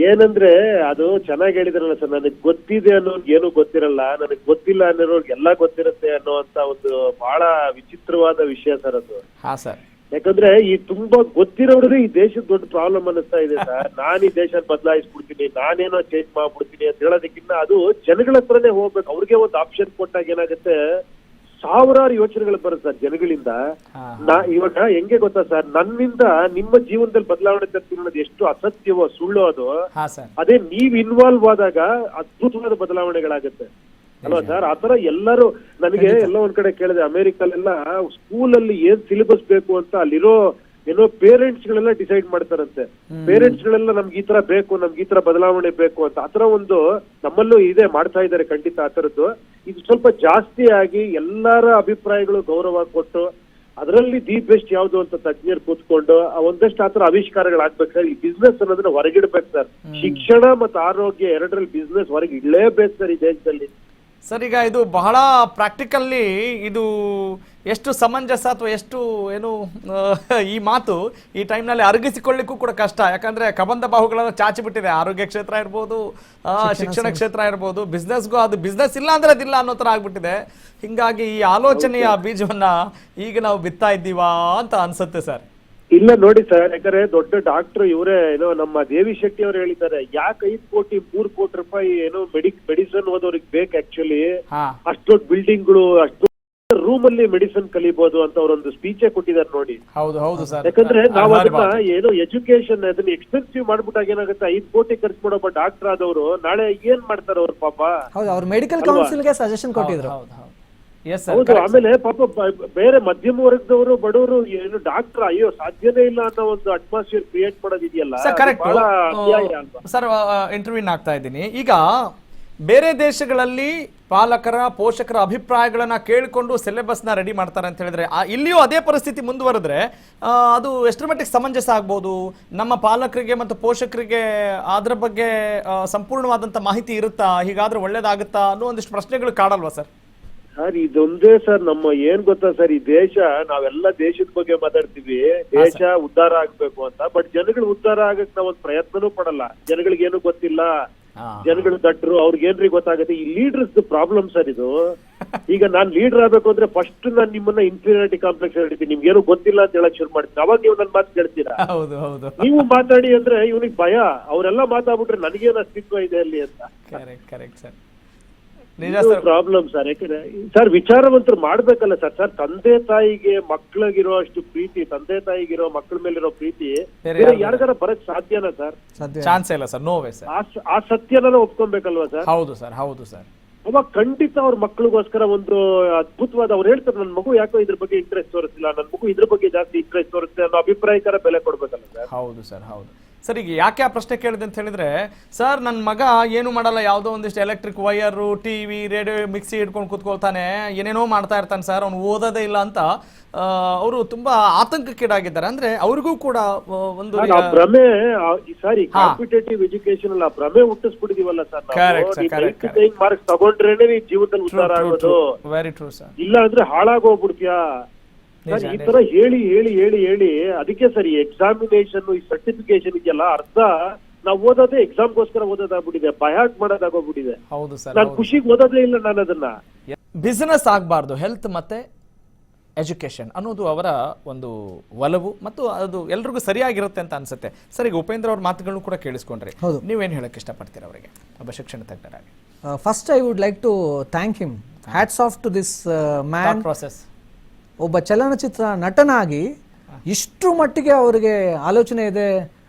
ಏನಂದ್ರೆ ಅದು ಚೆನ್ನಾಗಿ ಹೇಳಿದ್ರಲ್ಲ ಸರ್, ನನಗ್ ಗೊತ್ತಿದೆ ಅನ್ನೋರ್ಗೆ ಏನು ಗೊತ್ತಿರಲ್ಲ, ನನಗ್ ಗೊತ್ತಿಲ್ಲ ಅನ್ನೋರ್ಗೆ ಎಲ್ಲಾ ಗೊತ್ತಿರುತ್ತೆ ಅನ್ನೋಂತ ಒಂದು ಬಹಳ ವಿಚಿತ್ರವಾದ ವಿಷಯ ಸರ್ ಅದು. ಹಾ ಸರ್. ಯಾಕಂದ್ರೆ ಈ ತುಂಬಾ ಗೊತ್ತಿರೋರಿಗೆ ಈ ದೇಶದ ದೊಡ್ಡ ಪ್ರಾಬ್ಲಮ್ ಅನ್ನಿಸ್ತಾ ಇದೆ ಸರ್. ನಾನ್ ಈ ದೇಶ ಬದಲಾಯಿಸ್ಬಿಡ್ತೀನಿ, ನಾನೇನೋ ಚೇಂಜ್ ಮಾಡ್ಬಿಡ್ತೀನಿ ಅಂತ ಹೇಳೋದಕ್ಕಿಂತ ಅದು ಜನಗಳ ಹತ್ರನೇ ಹೋಗ್ಬೇಕು. ಅವ್ರಿಗೆ ಒಂದು ಆಪ್ಷನ್ ಕೊಟ್ಟಾಗ ಏನಾಗುತ್ತೆ, ಸಾವಿರಾರು ಯೋಚನೆಗಳು ಬರುತ್ತೆ ಸರ್ ಜನಗಳಿಂದ. ಇವಾಗ ಹೆಂಗೆ ಗೊತ್ತಾ ಸರ್, ನನ್ನಿಂದ ನಿಮ್ಮ ಜೀವನದಲ್ಲಿ ಬದಲಾವಣೆ ತರ್ತೀನಿ ಅನ್ನೋದು ಎಷ್ಟು ಅಸತ್ಯವೋ ಸುಳ್ಳು ಅದು, ಅದೇ ನೀವ್ ಇನ್ವಾಲ್ವ್ ಆದಾಗ ಅದ್ಭುತವಾದ ಬದಲಾವಣೆಗಳಾಗುತ್ತೆ ಅಲ್ವಾ ಸರ್? ಆತರ ಎಲ್ಲರೂ ನನಗೆ ಎಲ್ಲ ಒಂದ್ ಕಡೆ ಕೇಳಿದೆ, ಅಮೆರಿಕಲ್ಲೆಲ್ಲ ಸ್ಕೂಲಲ್ಲಿ ಏನ್ ಸಿಲೆಬಸ್ ಬೇಕು ಅಂತ ಅಲ್ಲಿರೋ ಏನೋ ಪೇರೆಂಟ್ಸ್ ಗಳೆಲ್ಲ ಡಿಸೈಡ್ ಮಾಡ್ತಾರಂತೆ. ಪೇರೆಂಟ್ಸ್ ಗಳೆಲ್ಲ ನಮ್ಗೆ ಈ ತರ ಬೇಕು, ನಮ್ಗೆ ಈ ತರ ಬದಲಾವಣೆ ಬೇಕು ಅಂತ. ಆತರ ಒಂದು ನಮ್ಮಲ್ಲೂ ಇದೆ, ಮಾಡ್ತಾ ಇದ್ದಾರೆ ಖಂಡಿತ ಆ ತರದ್ದು. ಇದು ಸ್ವಲ್ಪ ಜಾಸ್ತಿ ಆಗಿ ಎಲ್ಲರ ಅಭಿಪ್ರಾಯಗಳು ಗೌರವ ಕೊಟ್ಟು ಅದರಲ್ಲಿ ದಿ ಬೆಸ್ಟ್ ಯಾವ್ದು ಅಂತ ತಜ್ಞರು ಕೂತ್ಕೊಂಡು ಒಂದಷ್ಟು ಆತರ ಆವಿಷ್ಕಾರಗಳಾಗ್ಬೇಕು ಸರ್. ಈ ಬಿಸ್ನೆಸ್ ಅನ್ನೋದನ್ನ ಹೊರಗಿಡ್ಬೇಕು ಸರ್. ಶಿಕ್ಷಣ ಮತ್ತು ಆರೋಗ್ಯ ಎರಡರಲ್ಲಿ ಬಿಸ್ನೆಸ್ ಹೊರಗೆ ಇಡ್ಲೇಬೇಕು ಸರ್ ಈ ದೇಶದಲ್ಲಿ. ಸರ್ ಈಗ ಇದು ಬಹಳ ಪ್ರಾಕ್ಟಿಕಲ್ಲಿ ಇದು ಎಷ್ಟು ಸಮಂಜಸ ಅಥವಾ ಎಷ್ಟು ಏನು ಈ ಮಾತು ಈ ಟೈಮ್ನಲ್ಲಿ ಅರಗಿಸಿಕೊಳ್ಳಿಕ್ಕೂ ಕೂಡ ಕಷ್ಟ. ಯಾಕಂದ್ರೆ ಕಬಂಧ ಬಾಹುಗಳೆಲ್ಲ ಚಾಚಿ ಬಿಟ್ಟಿದೆ. ಆರೋಗ್ಯ ಕ್ಷೇತ್ರ ಇರ್ಬೋದು, ಶಿಕ್ಷಣ ಕ್ಷೇತ್ರ ಇರ್ಬೋದು, ಬಿಸ್ನೆಸ್ಗೂ ಅದು ಬಿಸ್ನೆಸ್ ಇಲ್ಲ ಅಂದ್ರೆ ಅದಿಲ್ಲ ಅನ್ನೋ ಥರ ಆಗ್ಬಿಟ್ಟಿದೆ. ಹಿಂಗಾಗಿ ಈ ಆಲೋಚನೆಯ ಬೀಜವನ್ನ ಈಗ ನಾವು ಬಿತ್ತಾ ಇದ್ದೀವಾ ಅಂತ ಅನ್ಸುತ್ತೆ ಸರ್. ಇಲ್ಲ ನೋಡಿ ಸರ್, ಯಾಕಂದ್ರೆ ದೊಡ್ಡ ಡಾಕ್ಟರ್ ಇವರೇ ಏನೋ ನಮ್ಮ ದೇವಿ ಶೆಟ್ಟಿ ಅವ್ರು ಹೇಳಿದ್ದಾರೆ, ಯಾಕೆ 5 ಕೋಟಿ 3 ಕೋಟಿ ರೂಪಾಯಿ ಏನೋ ಮೆಡಿಸಿನ್ ಓದೋರಿಗೆ ಬೇಕು ಆಕ್ಚುಲಿ, ಅಷ್ಟು ದೊಡ್ಡ ಬಿಲ್ಡಿಂಗ್ಗಳು, ಅಷ್ಟು ರೂಮ್ ಅಲ್ಲಿ ಮೆಡಿಸಿನ್ ಕಲಿಬಹುದು ಅಂತ ಅವರೊಂದು ಸ್ಪೀಚೇ ಕೊಟ್ಟಿದ್ದಾರೆ ನೋಡಿ. ಹೌದು ಹೌದು ಸರ್. ಯಾಕಂದ್ರೆ ನಾವು ಅದನ್ನ ಏನೋ ಎಜುಕೇಶನ್ ಅದನ್ನ ಎಕ್ಸ್ಪೆನ್ಸಿವ್ ಮಾಡ್ಬಿಟ್ಟಾಗ ಏನಾಗುತ್ತೆ, 5 ಕೋಟಿ ಖರ್ಚು ಮಾಡೋಬ್ಬ ಡಾಕ್ಟರ್ ಆದವರು ನಾಳೆ ಏನ್ ಮಾಡ್ತಾರೆ ಅವ್ರ ಪಾಪ. ಹೌದು, ಅವ್ರು ಮೆಡಿಕಲ್ ಕೌನ್ಸಿಲ್ಗೆ ಸಜೆಷನ್ ಕೊಟ್ಟಿದ್ರು. ಹೌದು. ಆಮೇಲೆ ಪಾಪ ಬೇರೆ ಮಧ್ಯಮ ವರ್ಗದವರು ಬಡವರು ಏನು ಡಾಕ್ಟರ್ ಅಯ್ಯೋ ಸಾಧ್ಯನೇ ಇಲ್ಲ ಅನ್ನೋ ಒಂದು ಅಟ್ಮಾಸ್ಫಿಯರ್ ಕ್ರಿಯೇಟ್ ಮಾಡೋದಿದೆಯಲ್ಲ ಸರ್. ಇಂಟರ್ವ್ಯೂನ್ ಆಗ್ತಾ ಇದ್ದೀನಿ. ಈಗ ಬೇರೆ ದೇಶಗಳಲ್ಲಿ ಪಾಲಕರ ಪೋಷಕರ ಅಭಿಪ್ರಾಯಗಳನ್ನ ಕೇಳಿಕೊಂಡು ಸಿಲೆಬಸ್ನ ರೆಡಿ ಮಾಡ್ತಾರೆ ಅಂತ ಹೇಳಿದ್ರೆ, ಇಲ್ಲಿಯೂ ಅದೇ ಪರಿಸ್ಥಿತಿ ಮುಂದುವರೆದ್ರೆ ಅದು ಎಷ್ಟರ ಮಟ್ಟಿಗೆ ಸಮಂಜಸ ಆಗ್ಬೋದು? ನಮ್ಮ ಪಾಲಕರಿಗೆ ಮತ್ತು ಪೋಷಕರಿಗೆ ಅದರ ಬಗ್ಗೆ ಸಂಪೂರ್ಣವಾದಂಥ ಮಾಹಿತಿ ಇರುತ್ತಾ? ಹೀಗಾದ್ರೆ ಒಳ್ಳೇದಾಗುತ್ತಾ ಅನ್ನೋ ಒಂದಿಷ್ಟು ಪ್ರಶ್ನೆಗಳು ಕಾಡಲ್ವಾ ಸರ್? ಸರ್ ಇದೊಂದೇ ಸರ್ ನಮ್ಮ ಏನ್ ಗೊತ್ತಾ ಸರ್, ಈ ದೇಶ ನಾವೆಲ್ಲ ದೇಶದ ಬಗ್ಗೆ ಮಾತಾಡ್ತೀವಿ, ದೇಶ ಉದ್ಧಾರ ಆಗ್ಬೇಕು ಅಂತ. ಬಟ್ ಜನಗಳು ಉದ್ಧಾರ ಆಗಕ್ ನಾವ್ ಪ್ರಯತ್ನನೂ ಪಡಲ್ಲ. ಜನಗಳಿಗೇನು ಗೊತ್ತಿಲ್ಲ, ಜನಗಳು ದಡ್ರು, ಅವ್ರಿಗೇನ್ರಿ ಗೊತ್ತಾಗುತ್ತೆ. ಈ ಲೀಡರ್ಸ್ ಪ್ರಾಬ್ಲಮ್ ಸರ್ ಇದು. ಈಗ ನಾನ್ ಲೀಡರ್ ಆಗ್ಬೇಕು ಅಂದ್ರೆ ಫಸ್ಟ್ ನಾನ್ ನಿಮ್ಮನ್ನ ಇನ್ಫೀರಿಯಾರಿಟಿ ಕಾಂಪ್ಲೆಕ್ಸ್ ಹೇಳ್ತೀನಿ, ನಿಮ್ಗೇನು ಗೊತ್ತಿಲ್ಲ ಅಂತ ಹೇಳಕ್ ಶುರು ಮಾಡ್ತೀನಿ. ಅವಾಗ ನೀವು ನನ್ ಮಾತು ಕೇಳ್ತೀರಾ? ನೀವು ಮಾತಾಡಿ ಅಂದ್ರೆ ಇವನಿಗೆ ಭಯ, ಅವರೆಲ್ಲ ಮಾತಾಡ್ಬಿಟ್ರೆ ನನಗೇನು ಅಸ್ತಿತ್ವ ಇದೆ ಅಲ್ಲಿ ಅಂತ. Problem sir. ಯಾಕಂದ್ರೆ ಸರ್ ವಿಚಾರವಂತರು ಮಾಡ್ಬೇಕಲ್ಲ ಸರ್. ಸರ್ ತಂದೆ ತಾಯಿಗೆ ಮಕ್ಳಿಗಿರೋ ಅಷ್ಟು ಪ್ರೀತಿ, ತಂದೆ ತಾಯಿಗಿರೋ ಮಕ್ಕಳ ಮೇಲಿರೋ ಪ್ರೀತಿ ಯಾರಿಗಾರ ಬರಕ್ ಸಾಧ್ಯನಾ ಸರ್? ಚಾನ್ಸ್ ಇಲ್ಲ ಸರ್, ನೋ ವೇ ಸರ್. ಆ ಸತ್ಯನ ಒಪ್ಕೊಬೇಕಲ್ವಾ ಸರ್? ಹೌದು ಸರ್, ಹೌದು ಸರ್. ಅವಾಗ ಖಂಡಿತ ಅವ್ರ ಮಕ್ಳಿಗೋಸ್ಕರ ಒಂದು ಅದ್ಭುತವಾದ, ಅವ್ರು ಹೇಳ್ತಾರೆ ನನ್ ಮಗು ಯಾಕೋ ಇದ್ರ ಬಗ್ಗೆ ಇಂಟ್ರೆಸ್ಟ್ ತೋರಿಸಿಲ್ಲ, ನನ್ ಮಗು ಇದ್ರ ಬಗ್ಗೆ ಜಾಸ್ತಿ ಇಂಟ್ರೆಸ್ಟ್ ತೋರಿಸುತ್ತೆ ಅನ್ನೋ ಅಭಿಪ್ರಾಯಕರ ಬೆಲೆ ಕೊಡ್ಬೇಕಲ್ಲ ಸರ್? ಹೌದು ಸರ್, ಹೌದು ಸರ್ ಈಗ ಯಾಕೆ ಆ ಪ್ರಶ್ನೆ ಕೇಳಿದೆ ಅಂತ ಹೇಳಿದ್ರೆ, ಸರ್ ನನ್ನ ಮಗ ಏನು ಮಾಡಲ್ಲ, ಯಾವುದೋ ಒಂದಿಷ್ಟು electric wire, TV, radio, mixie ಹಿಡ್ಕೊಂಡು ಕೂತ್ಕೊಳ್ತಾನೆ, ಏನೇನೋ ಮಾಡ್ತಾ ಇರ್ತಾನೆ ಸರ್, ಅವ್ನು ಓದೋದೇ ಇಲ್ಲ ಅಂತ ಅವರು ತುಂಬಾ ಆತಂಕಕ್ಕೀಡಾಗಿದ್ದಾರೆ. ಅಂದ್ರೆ ಅವ್ರಿಗೂ ಕೂಡ ಒಂದು ಭ್ರಮೆ ಸರ್, ಈ ಕಾಂಪಿಟೇಟಿವ್ ಎಜುಕೇಶನ್ ಅಲ್ಲ ಭ್ರಮೆ ಹುಟ್ಟಿಸ್ಬಿಟ್ಟಿದೀವಲ್ಲ ಸರ್. ಮಾರ್ಕ್ಸ್ ತಗೊಂಡ್ರೇನೆ ಈ ಜೀವನದಲ್ಲಿ ಉದ್ಧಾರ ಆಗೋದು. Very true sir. ಇಲ್ಲ ಅಂದ್ರೆ ಹಾಳಾಗೋಗ್ಬಿಡ್ತೀಯಾ ಸರ್. ಈ ತರ ಹೇಳಿ ಹೇಳಿ ಹೇಳಿ ಹೇಳಿ ಅದಕ್ಕೆ ಸರ್ ಈ ಎಕ್ಸಾಮಿನೇಷನ್, ಈ ಸರ್ಟಿಫಿಕೇಶನ್ ಇದೆಯಲ್ಲ, ಅರ್ಧ ನಾವು ಓದೋದೇ ಎಕ್ಸಾಮ್ಗೋಸ್ಕರ ಓದೋದಾಗ್ಬಿಟ್ಟಿದೆ, ಬಯಾಟ್ ಮಾಡೋದಾಗೋಗ್ಬಿಟ್ಟಿದೆ. ಹೌದು ಸರ್. ನಾನು ಖುಷಿಗೆ ಓದೋದೇ ಇಲ್ಲ ನಾನು ಅದನ್ನ. ಬಿಸಿನೆಸ್ ಆಗಬಾರ್ದು, ಹೆಲ್ತ್ ಮತ್ತೆ ಎಜುಕೇಶನ್ ಅನ್ನೋದು ಅವರ ಒಂದು ಒಲವು ಮತ್ತು ಅದು ಎಲ್ರಿಗೂ ಸರಿಯಾಗಿರುತ್ತೆ ಅಂತ ಅನ್ಸುತ್ತೆ. ಸರ್ ಈಗ ಉಪೇಂದ್ರ ಅವ್ರ ಮಾತುಗಳನ್ನು ಕೂಡ ಕೇಳಿಸ್ಕೊಂಡ್ರಿ, ನೀವೇನು ಹೇಳಕ್ ಇಷ್ಟಪಡ್ತೀರಾ ಅವರಿಗೆ ಒಬ್ಬ ಶಿಕ್ಷಣ ತಜ್ಞರಾಗಿ? First I would like to thank him. Hats off to this man. Process ಒಬ್ಬ ಚಲನಚಿತ್ರ ನಟನಾಗಿ ಇಷ್ಟು ಮಟ್ಟಿಗೆ ಅವರಿಗೆ ಆಲೋಚನೆ ಇದೆ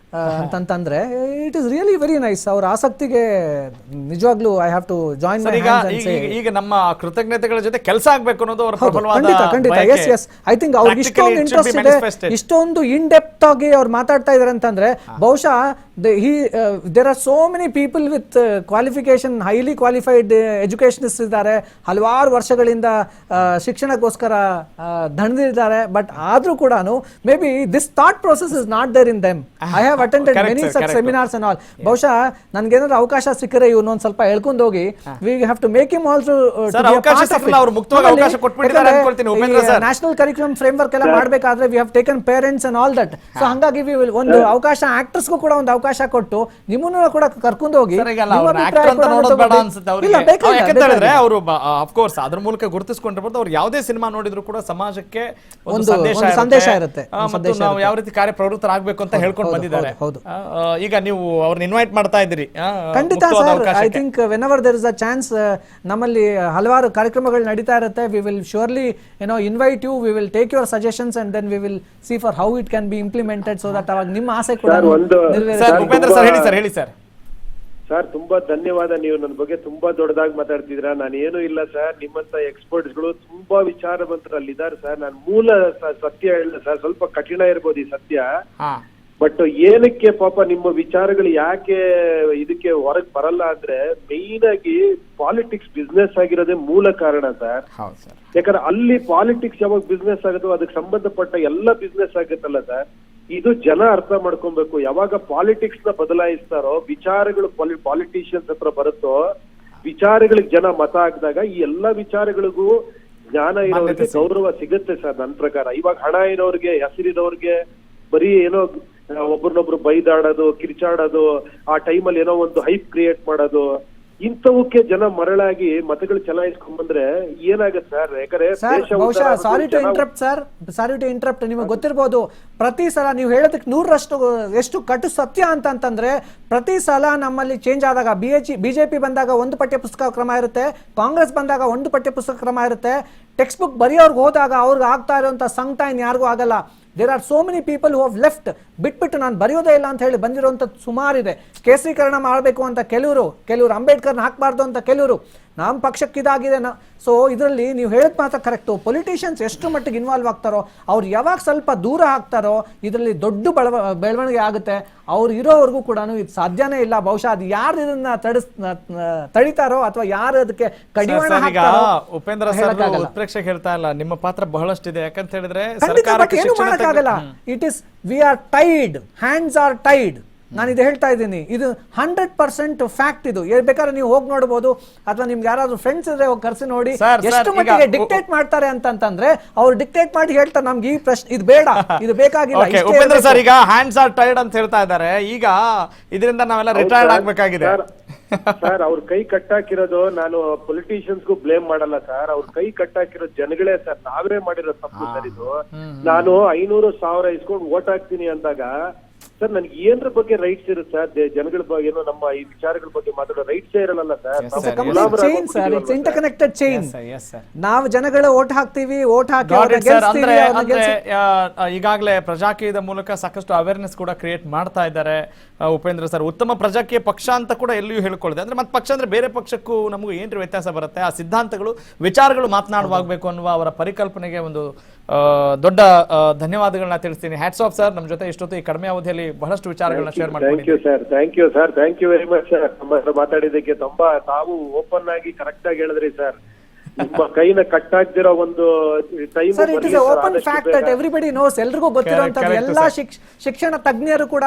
ಅಂತಂತಂದ್ರೆ it is really very nice. ಅವರ ಆಸಕ್ತಿಗೆ ನಿಜವಾಗ್ಲೂ I have to join my hands and say ಈಗ ನಮ್ಮ ಕೃತಜ್ಞತೆಗಳ ಜೊತೆ ಕೆಲಸ ಆಗಬೇಕು ಅನ್ನೋದು ಅವರ ಪ್ರಬಲವಾದ ಖಂಡಿತ. ಎಸ್ ಎಸ್, ಐ ಥಿಂಕ್ ಅವ್ರಿಗೆ ಇಷ್ಟೊಂದು ಇಂಟ್ರೆಸ್ಟ್ ಇದೆ, ಇಷ್ಟೊಂದು ಇನ್ ಡೆಪ್ತ್ ಆಗಿ ಅವ್ರು ಮಾತಾಡ್ತಾ ಇದಾರೆ ಅಂತಂದ್ರೆ ಬಹುಶಃ there are so many people with qualification, highly qualified educationist ಇದ್ದಾರೆ, ಹಲವಾರು ವರ್ಷಗಳಿಂದ ಶಿಕ್ಷಣಕ್ಕೋಸ್ಕರ ದಣಿದಿದ್ದಾರೆ. ಬಟ್ ಆದ್ರೂ ಕೂಡ may be this thought process is not there in them. I have attended many such seminars and all. ಬಹುಶಃ ನನ್ಗೇನಾದ್ರು ಅವಕಾಶ ಸಿಕ್ಕರೆ ಇವ್ನು ಒಂದ್ ಸ್ವಲ್ಪ ಹೇಳ್ಕೊಂಡು ಹೋಗಿ, we have to make him also national curriculum framework ಎಲ್ಲ ಮಾಡಬೇಕಾದ್ರೆ we have taken parents and all that. So ಹಂಗಾಗಿ ಒಂದು ಅವಕಾಶ ಆಕ್ಟರ್ಸ್ಗೂ ಕೂಡ ಒಂದು ಅವಕಾಶ ಕೊಟ್ಟು ನಿಮ್ಮನ್ನು ಕೂಡ ಕರ್ಕೊಂಡು ಹೋಗಿ ಅವರು ಅಫ್ಕೋರ್ಸ್ ಅದ್ರ ಮೂಲಕ ಗುರುತಿಸಿಕೊಂಡಿರ್ಬೋದು. ಅವ್ರು ಯಾವುದೇ ಸಿನಿಮಾ ನೋಡಿದ್ರು ಕೂಡ ಸಮಾಜಕ್ಕೆ ಒಂದು ಸಂದೇಶ ಇರುತ್ತೆ, ನಾವು ಯಾವ ರೀತಿ ಕಾರ್ಯಪ್ರವೃತ್ತರಾಗಬೇಕು ಅಂತ ಹೇಳ್ಕೊಂಡು ಬಂದಿದ್ದಾರೆ. ಈಗ ನೀವು ಅವ್ರನ್ನ ಇನ್ವೈಟ್ ಮಾಡ್ತಾ ಇದ್ದೀರಿ. ಖಂಡಿತ sir. I think whenever there is a chance, ನಮ್ಮಲ್ಲಿ ಹಲವಾರು ಕಾರ್ಯಕ್ರಮಗಳು ನಡೀತಾ ಇರುತ್ತೆ. We will surely invite you, we will take your suggestions and then we will see for how it can be implemented so that ಅವಾಗ ನಿಮ್ಮ ಆಸೆ ಕೂಡ Upendra sir ಹೇಳಿ ಸರ್. ಸರ್ ತುಂಬಾ ಧನ್ಯವಾದ. ನೀವು ನನ್ನ ಬಗ್ಗೆ ತುಂಬಾ ದೊಡ್ಡದಾಗಿ ಮಾತಾಡ್ತಿದ್ರ. ನಾನು ಏನು ಇಲ್ಲ ಸರ್, ನಿಮ್ಮಂತ ಎಕ್ಸ್ಪರ್ಟ್ಸ್ ಗಳು ತುಂಬಾ ವಿಚಾರವಂತರು ಅಲ್ಲಿ ಇದ್ದಾರೆ ಸರ್. ನಾನು ಮೂಲ ಸತ್ಯ ಹೇಳಿಲ್ಲ ಸರ್, ಸ್ವಲ್ಪ ಕಠಿಣ ಇರ್ಬೋದು ಈ ಸತ್ಯ, ಬಟ್ ಏನಕ್ಕೆ ಪಾಪ ನಿಮ್ಮ ವಿಚಾರಗಳು ಯಾಕೆ ಇದಕ್ಕೆ ಹೊರಗೆ ಬರಲ್ಲ ಅಂದ್ರೆ ಮೇನ್ ಆಗಿ ಪಾಲಿಟಿಕ್ಸ್ ಬಿಸ್ನೆಸ್ ಆಗಿರೋದೇ ಮೂಲ ಕಾರಣ ಸರ್. ಯಾಕಂದ್ರೆ ಅಲ್ಲಿ ಪಾಲಿಟಿಕ್ಸ್ ಯಾವಾಗ ಬಿಸ್ನೆಸ್ ಆಗುತ್ತೋ ಅದಕ್ಕೆ ಸಂಬಂಧಪಟ್ಟ ಎಲ್ಲ ಬಿಸ್ನೆಸ್ ಆಗುತ್ತಲ್ಲ ಸರ್. ಇದು ಜನ ಅರ್ಥ ಮಾಡ್ಕೊಬೇಕು. ಯಾವಾಗ ಪಾಲಿಟಿಕ್ಸ್ ನ ಬದಲಾಯಿಸ್ತಾರೋ, ವಿಚಾರಗಳು ಪಾಲಿಟಿಷಿಯನ್ಸ್ ಹತ್ರ ಬರುತ್ತೋ, ವಿಚಾರಗಳಿಗೆ ಜನ ಮತ ಹಾಕಿದಾಗ ಈ ಎಲ್ಲಾ ವಿಚಾರಗಳಿಗೂ ಜ್ಞಾನ ಇರೋರಿಗೆ ಗೌರವ ಸಿಗುತ್ತೆ ಸರ್ ನನ್ನ ಪ್ರಕಾರ. ಇವಾಗ ಹಣ ಇರೋರಿಗೆ, ಹೆಸರಿರೋರ್ಗೆ ಬರೀ ಏನೋ ಒಬ್ರನ್ನೊಬ್ರು ಬೈದಾಡೋದು, ಕಿರ್ಚಾಡೋದು, ಆ ಟೈಮಲ್ಲಿ ಏನೋ ಒಂದು ಹೈಪ್ ಕ್ರಿಯೇಟ್ ಮಾಡೋದು, ಇಂಥವಕ್ಕೆ ಜನ ಮರಳಾಗಿ ಮತಗಳು ಚಲಾಯಿಸ್ಕೊಂಡ್ ಬಂದ್ರೆ ಏನಾಗತ್ತೆ ಸರ್? ಯಾಕಂದ್ರೆ ಸಾರಿ ಟು ಇಂಟರಪ್ಟ್, ನಿಮಗೆ ಗೊತ್ತಿರ್ಬೋದು ಪ್ರತಿ ಸಲ ನೀವು ಹೇಳೋದಕ್ಕೆ 100ರಷ್ಟು ಎಷ್ಟು ಕಟು ಸತ್ಯ ಅಂತಂದ್ರೆ, ಪ್ರತಿ ಸಲ ನಮ್ಮಲ್ಲಿ ಚೇಂಜ್ ಆದಾಗ ಬಿಜೆಪಿ ಬಂದಾಗ ಒಂದು ಪಠ್ಯ ಪುಸ್ತಕ ಕ್ರಮ ಇರುತ್ತೆ, ಕಾಂಗ್ರೆಸ್ ಬಂದಾಗ ಒಂದು ಪಠ್ಯ ಪುಸ್ತಕ ಕ್ರಮ ಇರುತ್ತೆ, ಟೆಕ್ಸ್ಟ್ ಬುಕ್ ಬರೆಯೋರ್ಗೆ ಹೋದಾಗ ಅವ್ರಿಗೆ ಆಗ್ತಾ ಇರುವಂತ ಸಂಕಟ ಇನ್ ಯಾರಿಗೂ ಆಗಲ್ಲ. There are so many people who have left, ಬಿಟ್ಬಿಟ್ಟು ನಾನು ಬರೆಯೋದೇ ಇಲ್ಲ ಅಂತ ಹೇಳಿ ಬಂದಿರುವಂಥದ್ದು ಸುಮಾರಿದೆ. ಕೇಸರೀಕರಣ ಮಾಡಬೇಕು ಅಂತ ಕೆಲವರು ಅಂಬೇಡ್ಕರ್ನ ಹಾಕಬಾರ್ದು ಅಂತ ಕೆಲವರು, ನಮ್ಮ ಪಕ್ಷಕ್ಕೆ ಇದಾಗಿದೆ. ಸೊ ಇದರಲ್ಲಿ ನೀವು ಹೇಳಿದ ಮಾತ್ರ ಕರೆಕ್ಟು. ಪೊಲಿಟಿಷಿಯನ್ಸ್ ಎಷ್ಟು ಮಟ್ಟಿಗೆ ಇನ್ವಾಲ್ವ್ ಆಗ್ತಾರೋ, ಅವ್ರು ಯಾವಾಗ ಸ್ವಲ್ಪ ದೂರ ಆಗ್ತಾರೋ ಇದರಲ್ಲಿ ದೊಡ್ಡ ಬೆಳವಣಿಗೆ ಆಗುತ್ತೆ. ಅವ್ರು ಇರೋವರೆಗೂ ಕೂಡ ಇದು ಸಾಧ್ಯನೇ ಇಲ್ಲ. ಬಹುಶಃ ಅದು ಯಾರು ಇದನ್ನ ತಡಿತಾರೋ ಅಥವಾ ಯಾರು ಅದಕ್ಕೆ ಕಡಿವಾಣ ಹಾಕ್ತಾರೋ ಉಪೇಂದ್ರ ಉತ್ಪ್ರೇಕ್ಷೆ ಹೇಳ್ತಾ ಇಲ್ಲ, ನಿಮ್ಮ ಪಾತ್ರ ಬಹಳಷ್ಟಿದೆ. ಯಾಕಂತ ಹೇಳಿದ್ರೆ ಏನು ಮಾಡಕ್ಕಾಗಲ್ಲ. It is we are Tide, hands R Tide. ನಾನು ಇದು ಹೇಳ್ತಾ ಇದ್ದೀನಿ, ಇದು 100% ಫ್ಯಾಕ್ಟ್. ಇದು ಬೇಕಾದ್ರೆ ನೀವು ಹೋಗಿ ನೋಡಬಹುದು, ಅಥವಾ ನಿಮ್ಗೆ ಯಾರಾದ್ರೂ ಫ್ರೆಂಡ್ಸ್ ಇದ್ರೆ ಹೋಗಿ ಕರ್ಸಿ ನೋಡಿ ಎಷ್ಟು ಮಟ್ಟಿಗೆ ಡಿಕ್ಟೇಟ್ ಮಾಡ್ತಾರೆ ಅಂತಂದ್ರೆ. ಅವ್ರು ಡಿಕ್ಟೇಟ್ ಮಾಡಿ ಹೇಳ್ತಾರೆ ನಮ್ಗೆ ಈ ಪ್ರಶ್ನೆ ಇದು ಬೇಡ, ಇದು ಬೇಕಾಗಿಲ್ಲ. ಉಪೇಂದ್ರ ಸರ್ ಈಗ ಹ್ಯಾಂಡ್ಸ್ ಆರ್ ಟೈರ್ಡ್ ಅಂತ ಹೇಳ್ತಾ ಇದ್ದಾರೆ. ಈಗ ಇದರಿಂದ ನಾವೆಲ್ಲ ರಿಟೈರ್ಡ್ ಆಗ್ಬೇಕಾಗಿದೆ ಸರ್. ಅವ್ರ ಕೈ ಕಟ್ಟಾಕಿರೋದು ನಾನು ಪೊಲಿಟಿಷಿಯನ್ಸ್ಗೂ ಬ್ಲೇಮ್ ಮಾಡಲ್ಲ ಸರ್. ಅವ್ರ ಕೈ ಕಟ್ಟಾಕಿರೋ ಜನಗಳೇ ಸರ್. ನಾವೇ ಮಾಡಿರೋ ತಪ್ಪು ಸರ್ ಇದು. ನಾನು 500,000 ಇಸ್ಕೊಂಡು ಓಟ್ ಹಾಕ್ತೀನಿ ಅಂದಾಗ ಸರ್ ನನಗೆ ಏನ್ರ ಬಗ್ಗೆ ರೈಟ್ಸ್ ಇರುತ್ತೆ ಸರ್? ಜನಗಳ ಬಗ್ಗೆ ಏನೋ ನಮ್ಮ ಈ ವಿಚಾರಗಳ ಬಗ್ಗೆ ಮಾತಾಡೋ ರೈಟ್ಸೇ ಇರಲ್ಲ ಸರ್. Interconnected chain. ನಾವು ಜನಗಳ ಓಟ್ ಹಾಕ್ತೀವಿ, ಓಟ್ ಹಾಕಿ ಈಗಾಗಲೇ ಪ್ರಜಾಕೀಯದ ಮೂಲಕ ಸಾಕಷ್ಟು ಅವೇರ್ನೆಸ್ ಕೂಡ ಕ್ರಿಯೇಟ್ ಮಾಡ್ತಾ ಇದ್ದಾರೆ ಉಪೇಂದ್ರ ಸರ್. ಉತ್ತಮ ಪ್ರಜಾಕೀಯ ಪಕ್ಷ ಅಂತ ಕೂಡ ಎಲ್ಲಿಯೂ ಹೇಳ್ಕೊಳ್ಳಿದೆ. ಅಂದ್ರೆ ಮತ್ತೆ ಪಕ್ಷ ಅಂದ್ರೆ ಬೇರೆ ಪಕ್ಷಕ್ಕೂ ನಮಗೂ ಏನ್ರಿ ವ್ಯತ್ಯಾಸ ಬರುತ್ತೆ? ಆ ಸಿದ್ಧಾಂತಗಳು, ವಿಚಾರಗಳು ಮಾತನಾಡುವಾಗಬೇಕು ಅನ್ನುವ ಅವರ ಪರಿಕಲ್ಪನೆಗೆ ಒಂದು ದೊಡ್ಡ ಧನ್ಯವಾದಗಳನ್ನ ತಿಳಿಸ್ತೀನಿ. ಹ್ಯಾಟ್ಸ್ ಆಫ್ ಸರ್, ನಮ್ಮ ಜೊತೆ ಇಷ್ಟೊತ್ತು ಈ ಕಡಿಮೆ ಅವಧಿಯಲ್ಲಿ ಬಹಳಷ್ಟು ವಿಚಾರಗಳನ್ನ share thank you sir, thank you sir, thank you very much sir. ನಮ್ಮ ಹತ್ರ ಮಾತಾಡಿದ್ದಕ್ಕೆ ತುಂಬಾ ತಾವು ಓಪನ್ ಆಗಿ ಕರೆಕ್ಟ್ ಆಗಿ ಹೇಳಿದ್ರಿ ಸರ್. ನಿಮ್ಮ ಕೈನ ಕಟ್ಟಾಗ್ದಿರೋ ಒಂದು time sir, it is open fact that everybody knows. ಎಲ್ರಿಗೂ ಗೊತ್ತಿರುವಂತದ್ದು. ಎಲ್ಲಾ ಶಿಕ್ಷಣ ತಜ್ಞರು ಕೂಡ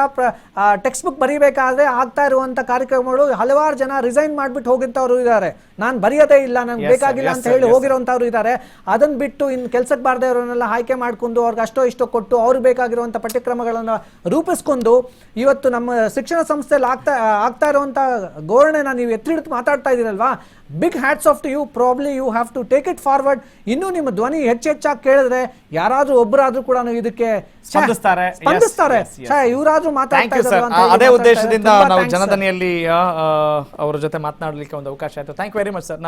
ಟೆಕ್ಸ್ಟ್ ಬುಕ್ ಬರೀಬೇಕಾದ್ರೆ ಆಗ್ತಾ ಇರುವಂತ ಕಾರ್ಯಕ್ರಮಗಳು ಹಲವಾರು ಜನ ರಿಸೈನ್ ಮಾಡ್ಬಿಟ್ಟು ಹೋಗಿರ್ತವ್ರು ಇದ್ದಾರೆ. ನಾನ್ ಬರೆಯೋದೇ ಇಲ್ಲ, ನಂಗೆ ಬೇಕಾಗಿಲ್ಲ ಅಂತ ಹೇಳಿ ಹೋಗಿರುವಂತವ್ರು ಇದ್ದಾರೆ. ಅದನ್ನ ಬಿಟ್ಟು ಇನ್ನು ಕೆಲ್ಸಕ್ಕೆ ಬಾರದೆ ಅವರನ್ನೆಲ್ಲ ಆಯ್ಕೆ ಮಾಡ್ಕೊಂಡು ಅವ್ರಿಗೆ ಅಷ್ಟೋ ಇಷ್ಟೋ ಕೊಟ್ಟು ಅವ್ರಿಗೆ ಬೇಕಾಗಿರುವಂತ ಪಠ್ಯಕ್ರಮಗಳನ್ನ ರೂಪಿಸ್ಕೊಂಡು ಇವತ್ತು ನಮ್ಮ ಶಿಕ್ಷಣ ಸಂಸ್ಥೆಯಲ್ಲಿ ಆಗ್ತಾ ಇರುವಂತ ಧೋರಣೆನ ನೀವು ಎತ್ತಿ ಹಿಡಿದು ಮಾತಾಡ್ತಾ ಇದೀರಲ್ವಾ, big hats off to you. Probably you have to take it forward. ಇನ್ನೂ ನಿಮ್ಮ ಧ್ವನಿ ಹೆಚ್ಚೆಚ್ಚಾಗಿ ಕೇಳಿದ್ರೆ ಯಾರಾದ್ರೂ ಒಬ್ಬರಾದ್ರೂ ಕೂಡ ಇದಕ್ಕೆ ಸ್ಪಂದಿಸ್ತಾರೆ. ಇವರಾದ್ರೂ ಮಾತಾಡ್ತಾ ಅದೇ ಉದ್ದೇಶದಿಂದ ನಾವು ಜನಧನಿಯಲ್ಲಿ ಅವರ ಜೊತೆ ಮಾತನಾಡಲಿಕ್ಕೆ ಒಂದು ಅವಕಾಶ ಆಯ್ತು. Thank you very much sir.